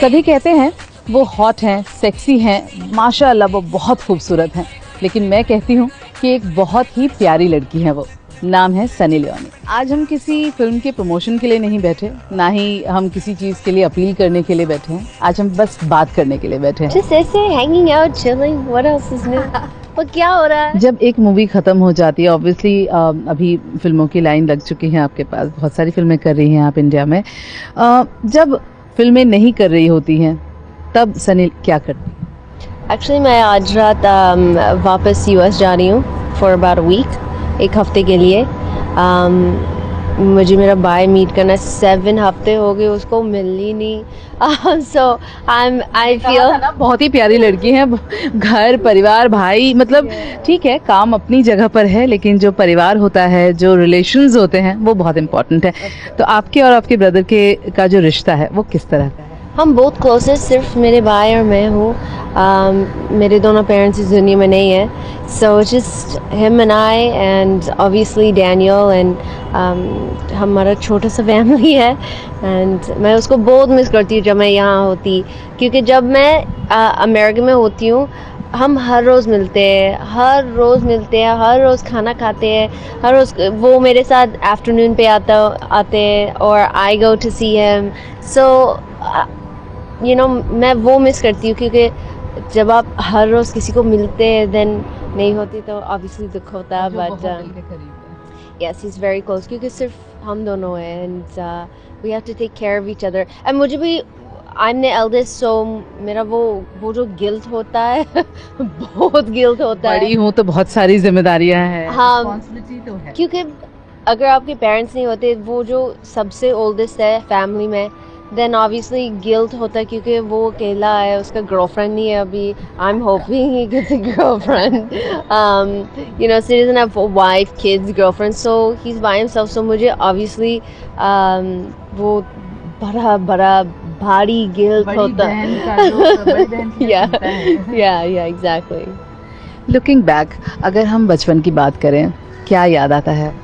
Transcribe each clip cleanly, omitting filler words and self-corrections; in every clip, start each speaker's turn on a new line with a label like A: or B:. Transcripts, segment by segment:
A: सभी कहते हैं वो हॉट हैं, सेक्सी हैं, माशाअल्लाह वो बहुत खूबसूरत हैं, लेकिन मैं कहती हूँ कि एक बहुत ही प्यारी लड़की है वो। नाम है सनी लियोनी। आज हम किसी फिल्म के प्रमोशन के लिए नहीं बैठे, ना ही हम किसी चीज़ के लिए अपील करने के लिए बैठे हैं। आज हम बस बात करने के लिए बैठे हैं।
B: Just ऐसे hanging out, chilling. What else is new? और क्या हो रहा है?
A: जब एक मूवी खत्म हो जाती है, ऑब्वियसली अभी फिल्मों की लाइन लग चुकी है आपके पास, बहुत सारी फिल्में कर रही हैं आप इंडिया में। जब फिल्में नहीं कर रही होती हैं तब सनी क्या करती है?
B: Actually मैं आज रात वापस US जा रही हूँ for about a week, एक हफ्ते के लिए। मुझे मेरा भाई मीट करना 7 हफ्ते हो गए, उसको मिल ही नहीं। So I feel
A: बहुत ही प्यारी लड़की है, घर परिवार भाई, मतलब ठीक है काम अपनी जगह पर है, लेकिन जो परिवार होता है, जो रिलेशंस होते हैं वो बहुत इंपॉर्टेंट है। तो आपके और आपके ब्रदर के का जो रिश्ता है वो किस तरह का है?
B: हम बहुत क्लोज हैं, सिर्फ मेरे भाई और मैं हूँ। मेरे दोनों पेरेंट्स इस दुनिया में नहीं है, so just him and I and obviously Daniel and हमारा छोटा सा फैमिली है। एंड मैं उसको बहुत मिस करती हूँ जब मैं यहाँ होती, क्योंकि जब मैं अमेरिका में होती हूँ हम हर रोज़ मिलते हैं, हर रोज़ खाना खाते हैं, हर रोज़ वो मेरे साथ आफ्टरनून पे आते हैं और आई गो टू सी हिम। सो मैं वो मिस करती हूँ, क्योंकि जब आप हर रोज़ किसी को मिलते हैं देन नहीं होती तो ऑब्वियसली दुख होता है। But yes he is very close, क्योंकि सिर्फ हम दोनों हैं and we have to take care of each other. And मुझे भी I am the eldest, so मेरा वो जो गिल्ट होता है बहुत गिल्ट होता है।
A: बड़ी हूँ तो बहुत सारी जिम्मेदारियां हैं,
B: हाँ,
A: रिस्पॉन्सिबिलिटी तो है।
B: क्योंकि अगर आपके पेरेंट्स नहीं होते, वो जो सबसे ओल्डेस्ट है फैमिली में, देन ऑब्वियसली गिल्ट होता है, क्योंकि वो अकेला है, उसका गर्लफ्रेंड नहीं है अभी। I am hoping he gets a girlfriend, so he doesn't have a wife, kids, girlfriend, so he's by himself. So मुझे ऑब्वियसली वो बड़ा भारी गिल्ट होता है। या एग्जैक्टली।
A: लुकिंग बैक, अगर हम बचपन की बात करें, क्या याद आता है?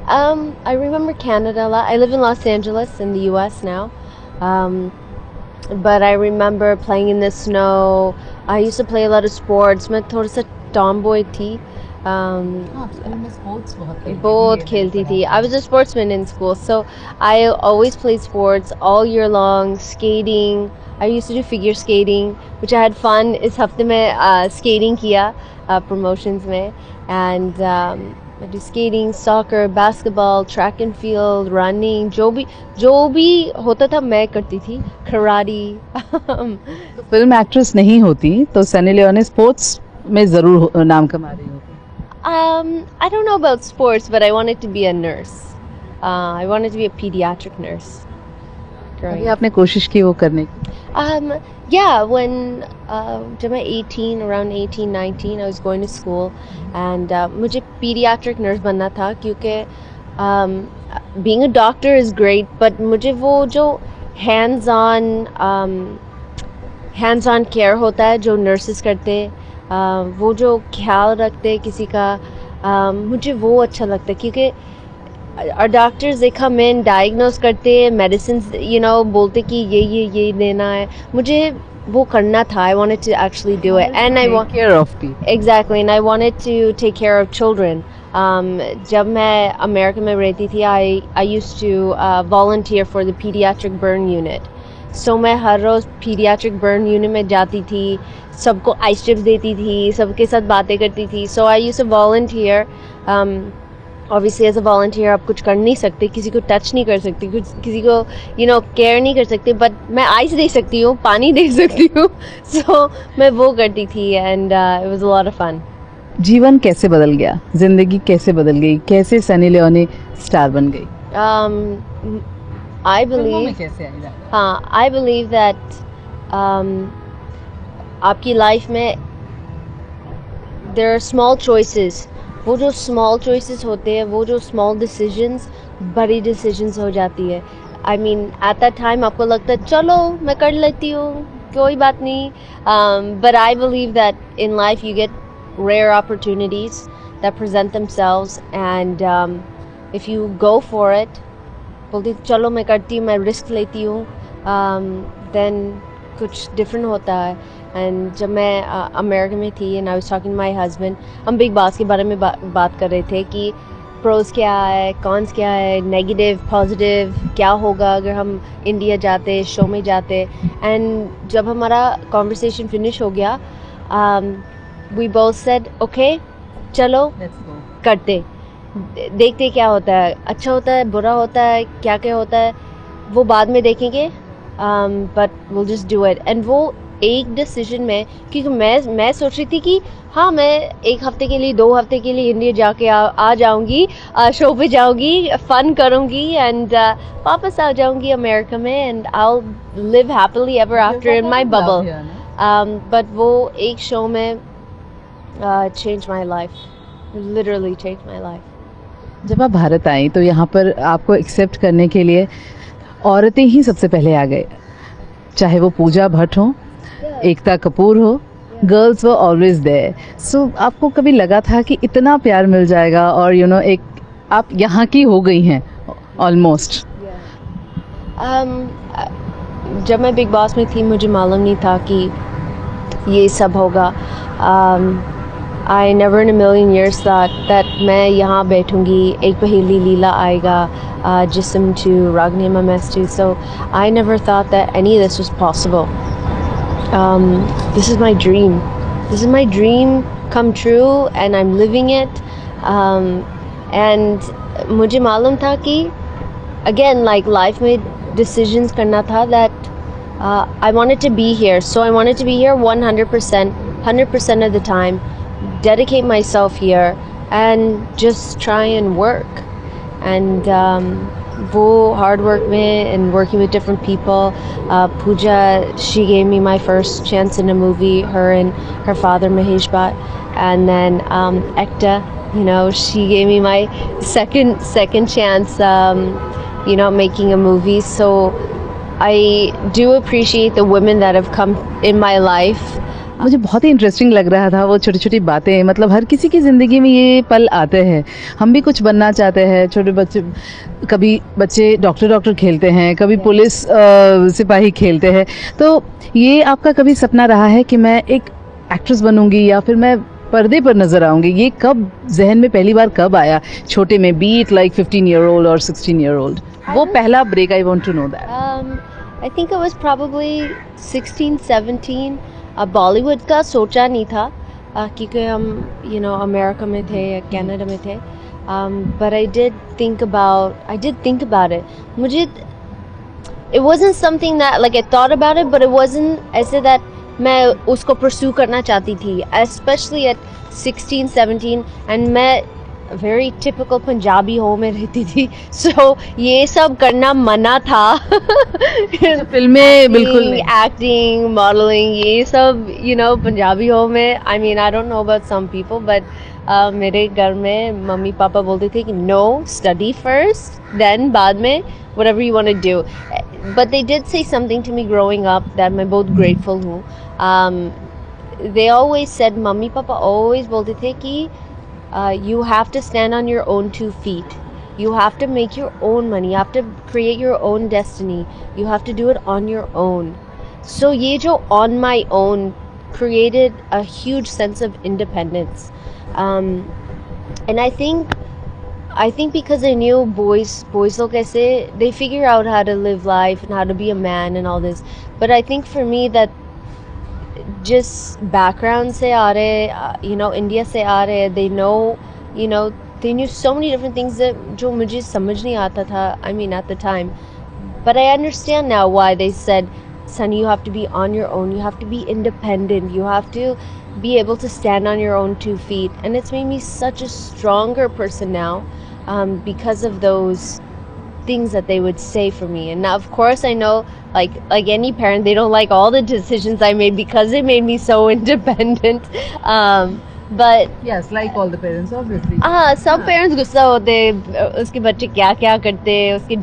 B: I remember Canada a lot. I live in Los Angeles in the US now. But I remember playing in the snow. I used to play a lot of sports. मैं थोड़ा सा tomboy थी. बहुत खेलती थी. I was a sportsman in school, so I always played sports all year long. Skating. I used to do figure skating, which I had fun. इस हफ्ते में skating किया promotions में, and I do skating, soccer, basketball, track and field, running, जो भी होता था मैं करती थी, karate.
A: फिल्म एक्ट्रेस नहीं होती तो सनी लियोनी स्पोर्ट्स में जरूर नाम कमा रही होती।
B: I don't know about sports, but I wanted to be a nurse. I wanted to be a pediatric nurse.
A: अभी आपने कोशिश की वो करने की?
B: Yeah, when जब मैं around 18, 19, I was going to school, and मुझे pediatric nurse बनना था, क्योंकि being a doctor is great, but मुझे वो जो hands on care होता है जो nurses करते हैं, वो जो ख्याल रखते हैं किसी का, मुझे वो अच्छा लगता है, क्योंकि और doctors they come in, diagnose करते हैं, medicines बोलते कि ये देना है, मुझे वो करना था। I wanted to actually do it, and I want
A: care of people.
B: Exactly, and I wanted to take care of children. जब मैं अमेरिका में रहती थी, I used to volunteer for the pediatric burn unit. So मैं हर रोज़ pediatric burn unit में जाती थी, सबको ice chips देती थी, सबके साथ बातें करती थी। So I used to volunteer. Obviously as a volunteer आप कुछ कर नहीं सकते, किसी को टच नहीं कर सकते, किसी को केयर नहीं कर सकते, बट मैं आइस दे सकती हूँ, पानी दे सकती हूँ। So मैं वो करती थी, and it was a lot of fun.
A: जीवन कैसे बदल गया, जिंदगी कैसे बदल गई, कैसे सनी लियोनी स्टार बन गई?
B: I believe I believe that आपकी लाइफ में there are small choices. वो जो स्मॉल चॉइसेस होते हैं, वो जो स्मॉल डिसीजंस बड़ी डिसीजंस हो जाती है। I mean at that time आपको लगता है चलो मैं कर लेती हूँ, कोई बात नहीं, but I believe that in life you get rare opportunities that present themselves, and if you go for it, बोलती चलो मैं करती हूँ, मैं रिस्क लेती हूँ, then कुछ different होता है. And जब मैं अमेरिका में थी and I was talking to my husband, हम बिग बॉस के बारे में बात कर रहे थे कि प्रोज क्या है, कॉन्स क्या है, नेगेटिव पॉजिटिव क्या होगा अगर हम इंडिया जाते, शो में जाते. एंड जब हमारा कॉन्वर्सेशन फिनिश हो गया, वी बोथ सेड ओके चलो करते, देखते क्या होता है, अच्छा होता है, बुरा होता है, क्या क्या होता है वो बाद में देखेंगे, but will just do it. And वो एक डिसीजन में, क्योंकि मैं सोच रही थी कि हाँ मैं एक हफ्ते के लिए 2 हफ्ते के लिए इंडिया जाके आ जाऊंगी, शो पे जाऊंगी, फन करूंगी एंड वापस आ जाऊंगी अमेरिका में and I will live happily ever after in my bubble. But वो एक शो में change my life, literally change my life.
A: जब आप भारत आई तो यहाँ पर आपको एक्सेप्ट करने के लिए औरतें ही सबसे पहले आ गए, चाहे वो पूजा भट्ट हो, एकता कपूर हो, गर्ल्स वर ऑलवेज देयर. सो आपको कभी लगा था कि इतना प्यार मिल जाएगा और एक आप यहाँ की हो गई हैं ऑलमोस्ट?
B: जब मैं बिग बॉस में थी मुझे मालूम नहीं था कि ये सब होगा. I never in a million years thought that मैं यहाँ बैठूंगी, एक पहेली लीला आएगा, जिस्म to Ragni Mames to. So I never thought that any of this was possible. This is my dream. This is my dream come true and I'm living it. And मुझे मालूम था कि again like life में decisions करना था that I wanted to be here. So I wanted to be here 100% of the time. Dedicate myself here and just try and work. And वो hard work में and working with different people. Pooja, she gave me my first chance in a movie, her and her father Mahesh Bhatt. And then Ekta, she gave me my second chance, making a movie. So I do appreciate the women that have come in my life.
A: मुझे बहुत ही interesting लग रहा था वो छोटी छोटी बातें. मतलब हर किसी की ज़िंदगी में ये पल आते हैं, हम भी कुछ बनना चाहते हैं. छोटे बच्चे, कभी बच्चे डॉक्टर खेलते हैं, कभी पुलिस सिपाही खेलते हैं. तो ये आपका कभी सपना रहा है कि मैं एक एक्ट्रेस बनूंगी या फिर मैं पर्दे पर नज़र आऊंगी? ये कब जहन में पहली बार कब आया छोटे में, be it like 15 year old और 16 year old? वो पहला break, I want to know that.
B: I think it was probably 16, 17. Bollywood का सोचा नहीं था क्योंकि हम अमेरिका में थे या कनाडा में थे. But I did think about it. मुझे it wasn't something that like I thought about it, but it wasn't ऐसे that मैं उसको pursue करना चाहती थी, especially at 16, 17. and मैं very typical पंजाबी होम में रहती थी, so ये सब करना मना था.
A: फिल्में बिल्कुल नहीं.
B: एक्टिंग, मॉडलिंग, ये सब पंजाबी होम में. I mean I don't know about some people, but मेरे घर में मम्मी पापा बोलते थे कि no, study first, then बाद में whatever you want to do. But they did say something to me growing up that मैं बहुत grateful हूँ. They always said, mummy papa always बोलते थे कि you have to stand on your own 2 feet. You have to make your own money. You have to create your own destiny. You have to do it on your own. So ye jo on my own created a huge sense of independence. And I think because I knew boys log aise, they figure out how to live life and how to be a man and all this. But I think for me that just background से आ रहे, India से आ रहे, they know, they knew so many different things that जो मुझे समझ नहीं आता था, I mean at the time. But I understand now why they said, Sunny, you have to be on your own, you have to be independent, you have to be able to stand on your own 2 feet. And it's made me such a stronger person now, because of those things that they would say for me. And now of course I know like any parent, they don't like all the decisions I made because it made me so independent. But
A: yes, like all the parents obviously.
B: सब parents गुस्सा होते उसके बच्चे क्या क्या करते, उसके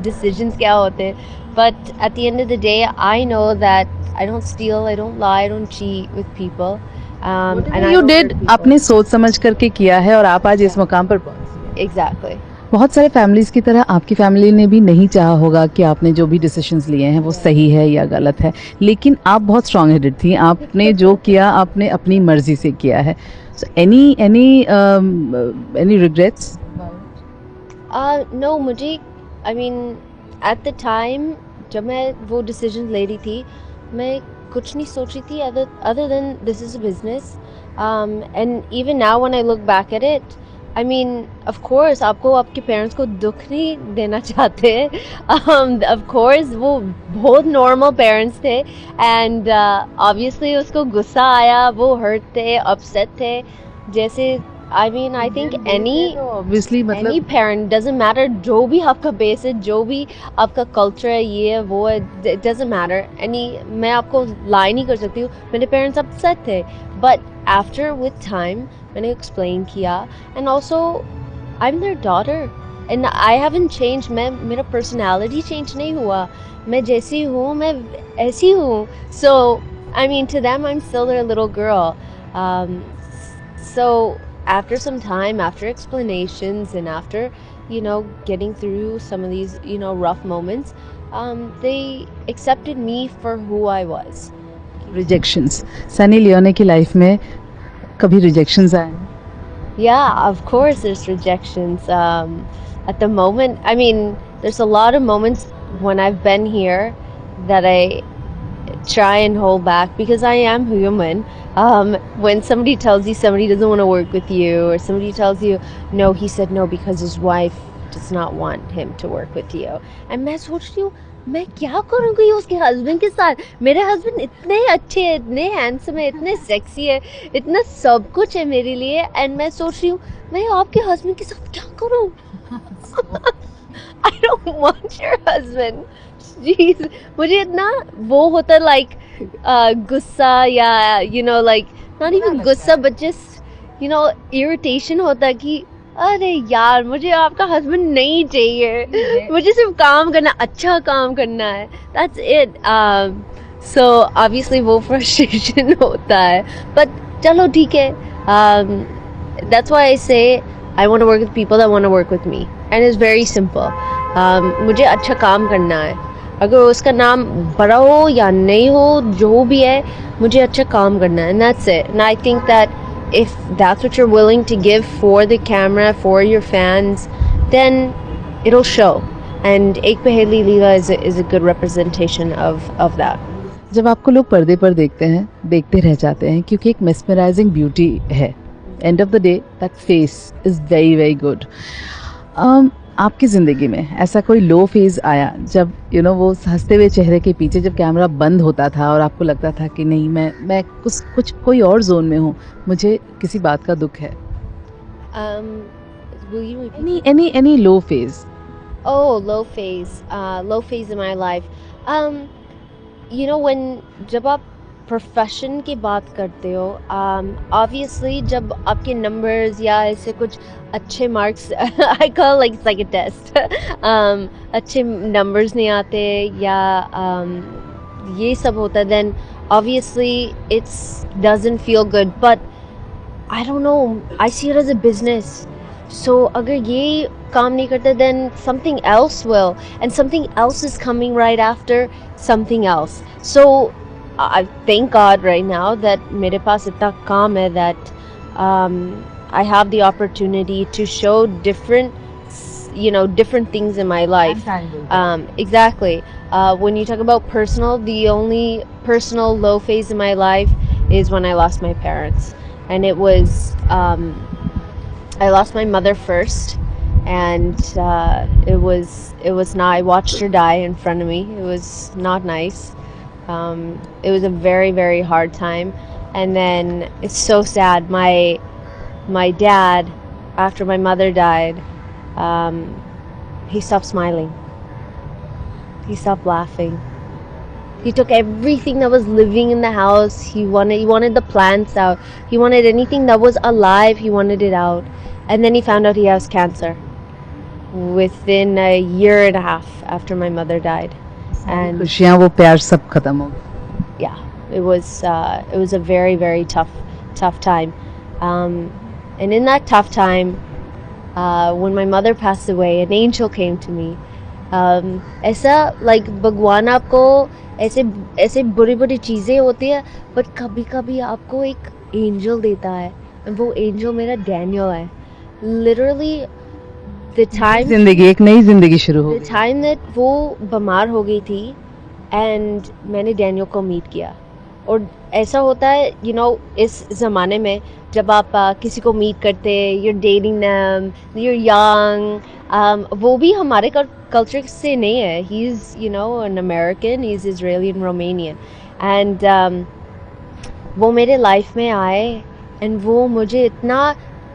B: decisions क्या होते. But at the end of the day I know that I don't steal, I don't lie, I don't cheat with people.
A: And you did, आपने सोच समझ करके किया है और आप आज इस मुकाम पर पहुंचे.
B: Exactly.
A: बहुत सारे फैमिलीज की तरह आपकी फैमिली ने भी नहीं चाहा होगा कि आपने जो भी डिसीजंस लिए हैं वो सही है या गलत है, लेकिन आप बहुत स्ट्रांग हेडेड थी, आपने जो किया आपने अपनी मर्जी से किया है. So any regrets?
B: No, मुझे I mean at the time जब मैं वो डिसीजन ले रही थी मैं कुछ नहीं सोच रही थी other than this is a business, and even now when I look back at it, I mean of course आपको आपके पेरेंट्स को दुख नहीं देना चाहते. Of course वो बहुत normal parents थे, and obviously उसको गुस्सा आया, वो hurt थे, upset थे. जैसे I mean I think
A: obviously
B: any
A: मतलब
B: parent doesn't matter, जो भी आपका बेस है, जो भी आपका कल्चर है, ये है वो है, it doesn't matter any. मैं आपको लाई नहीं कर सकती हूँ, मेरे पेरेंट्स अपसेट थे, but after with time मैंने एक्सप्लेन किया, and also I'm their daughter and I haven't changed. मैं मेरा personality change नहीं हुआ, मैं जैसी हूँ मैं ऐसी हूँ. So I mean to them I'm still their little girl. So after some time, after explanations and after getting through some of these rough moments, they accepted me for who I was.
A: Rejections, Sunny Leone की life में कभी rejections आए हैं?
B: Yeah, of course there's rejections. At the moment, I mean, there's a lot of moments when I've been here that I try and hold back because I am human. When somebody tells you somebody doesn't want to work with you, or somebody tells you, no, he said no because his wife does not want him to work with you. And मैं सोच रही हूँ मैं क्या करूँगी उसके husband के साथ. मेरे हस्बैंड इतने अच्छे हैं, इतने हैंडसम है, इतने सेक्सी है, इतना सब कुछ है मेरे लिए, एंड मैं सोच रही हूँ मैं आपके हस्बैंड के साथ क्या करूँ. I don't want your husband. Jeez, मुझे इतना वो होता like गुस्सा या like not even गुस्सा but just irritation होता कि अरे यार मुझे आपका हस्बैंड नहीं चाहिए, मुझे सिर्फ काम करना, अच्छा काम करना है. That's it. So obviously वो frustration होता है, but चलो ठीक है. That's why I say I want to work with people that want to work with me, and it's very simple. मुझे अच्छा काम करना है, अगर उसका नाम बड़ा हो या नहीं हो, जो भी है, मुझे अच्छा काम करना है, and that's it. And I think that if that's what you're willing to give for the camera, for your fans, then it'll show. And Ek Paheli Leela is a good representation of that.
A: जब आपको लोग पर्दे पर देखते हैं, देखते रह जाते हैं क्योंकि एक मेस्मराइजिंग ब्यूटी है. End of the day that face is very very good. आपकी ज़िंदगी में ऐसा कोई लो फेज़ आया जब वो हंसते हुए चेहरे के पीछे जब कैमरा बंद होता था और आपको लगता था कि नहीं मैं कुछ कोई और जोन में हूँ, मुझे किसी बात का दुख है?
B: Will you repeat?
A: Any low phase?
B: Oh, low phase in my life. When जब आप प्रोफेशन की बात करते हो, obviously जब आपके numbers या ऐसे कुछ अच्छे marks I call like it's like a test. अच्छे numbers नहीं आते या ये सब होता है, then obviously it's doesn't feel good, but I don't know, I see it as a business. So अगर ये काम नहीं करता, then something else will, and something else is coming right after something else. So I thank God right now that मेरे पास इतना काम है that I have the opportunity to show different things in my life. Exactly. When you talk about personal, the only personal low phase in my life is when I lost my parents, and it was I lost my mother first, and it was not. I watched her die in front of me. It was not nice. It was a very, very hard time, and then it's so sad. My dad, after my mother died, he stopped smiling. He stopped laughing. He took everything that was living in the house. He wanted the plants out. He wanted anything that was alive. He wanted it out. And then he found out he has cancer within a year and a half after my mother died. And
A: खुशियाँ वो प्यार सब खत्म हो गया.
B: yeah, it was a very, very tough time. And in that tough time, when my mother passed away, an angel came to me. ऐसा like भगवान आपको ऐसे ऐसे बुरी बुरी चीज़ें होती है, बट कभी कभी आपको एक एंजल देता है. वो एंजल मेरा डैनियल है. लिटरली द टाइम
A: जिंदगी, एक नई जिंदगी शुरू हो
B: द टाइम दैट वो बीमार हो गई थी एंड मैंने डैनियल को मीट किया. और ऐसा होता है इस ज़माने में जब आप किसी को मीट करते, you're dating them, you're young, वो भी हमारे कल्चर से नहीं है. he is an American, he is Israeli and Romanian, and वो मेरे लाइफ में आए एंड वो मुझे इतना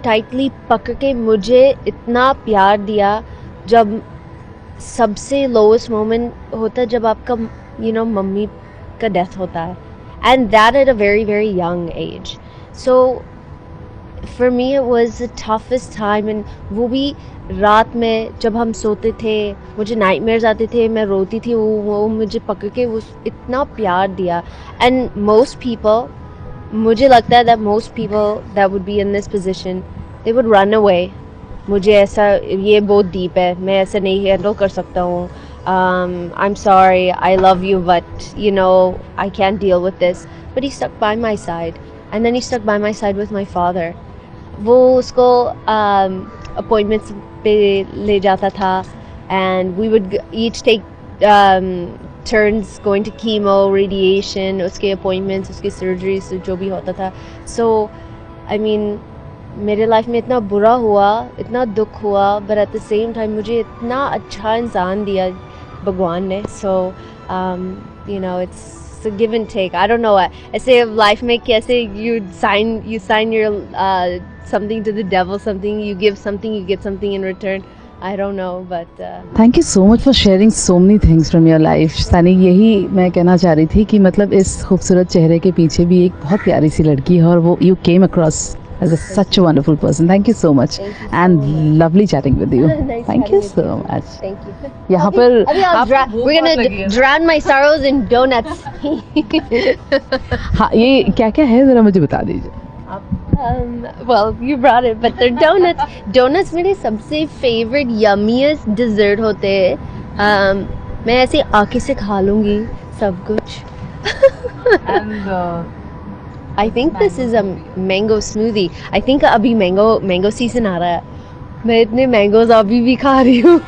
B: टाइटली पकड़ के मुझे इतना प्यार दिया. जब सबसे लोएस्ट मोमेंट होता है जब आपका मम्मी का डेथ होता है, and that at a very very young age. So for me it was the toughest time. And वो भी रात में जब हम सोते थे मुझे नाइटमेयर्स आते थे, मैं रोती थी. वो मुझे पकड़ के वो इतना प्यार दिया. And most people, मुझे लगता है that most people that would be in this position, they would run away. मुझे ऐसा, ये बहुत डीप है, मैं ऐसा नहीं हैंडल कर सकता हूँ. I'm sorry, I love you, but I can't deal with this. But he stuck by my side, and then he stuck by my side with my father. वो उसको appointments पे ले जाता था, and we would each take turns going to chemo, radiation, उसके appointments, उसके surgeries, जो भी होता था. So I mean, मेरे लाइफ में इतना बुरा हुआ, इतना दुख हुआ, but at the same time मुझे इतना अच्छा इंसान दिया भगवान ने. So it's a give and take. I don't know, ऐसे लाइफ में कैसे you sign your something to the devil, something you give something, you get something in return. I don't know, but
A: thank you so much for sharing so many things from your life. Sunny, यही मैं कहना चाह रही थी कि मतलब इस खूबसूरत चेहरे के पीछे भी एक बहुत प्यारी सी लड़की है, और वो you came across as such a wonderful person. Thank you so much.
B: Thank you so
A: and
B: much.
A: lovely chatting with you.
B: Nice
A: Thank you
B: chatting with
A: so much.
B: thank you.
A: यहाँ पर
B: we're gonna drown my sorrows in donuts.
A: हाँ, ये क्या क्या है जरा मुझे बता दीजिए.
B: Well, you brought it, but they're donuts. Donuts मेरे सबसे favorite yummiest dessert होते हैं. मैं ऐसे आंखें से खा लूँगी सब कुछ.
A: and
B: I think this is a mango smoothie. I think अभी mango season आ रहा है. मैं इतने mangoes अभी भी खा रही हूँ.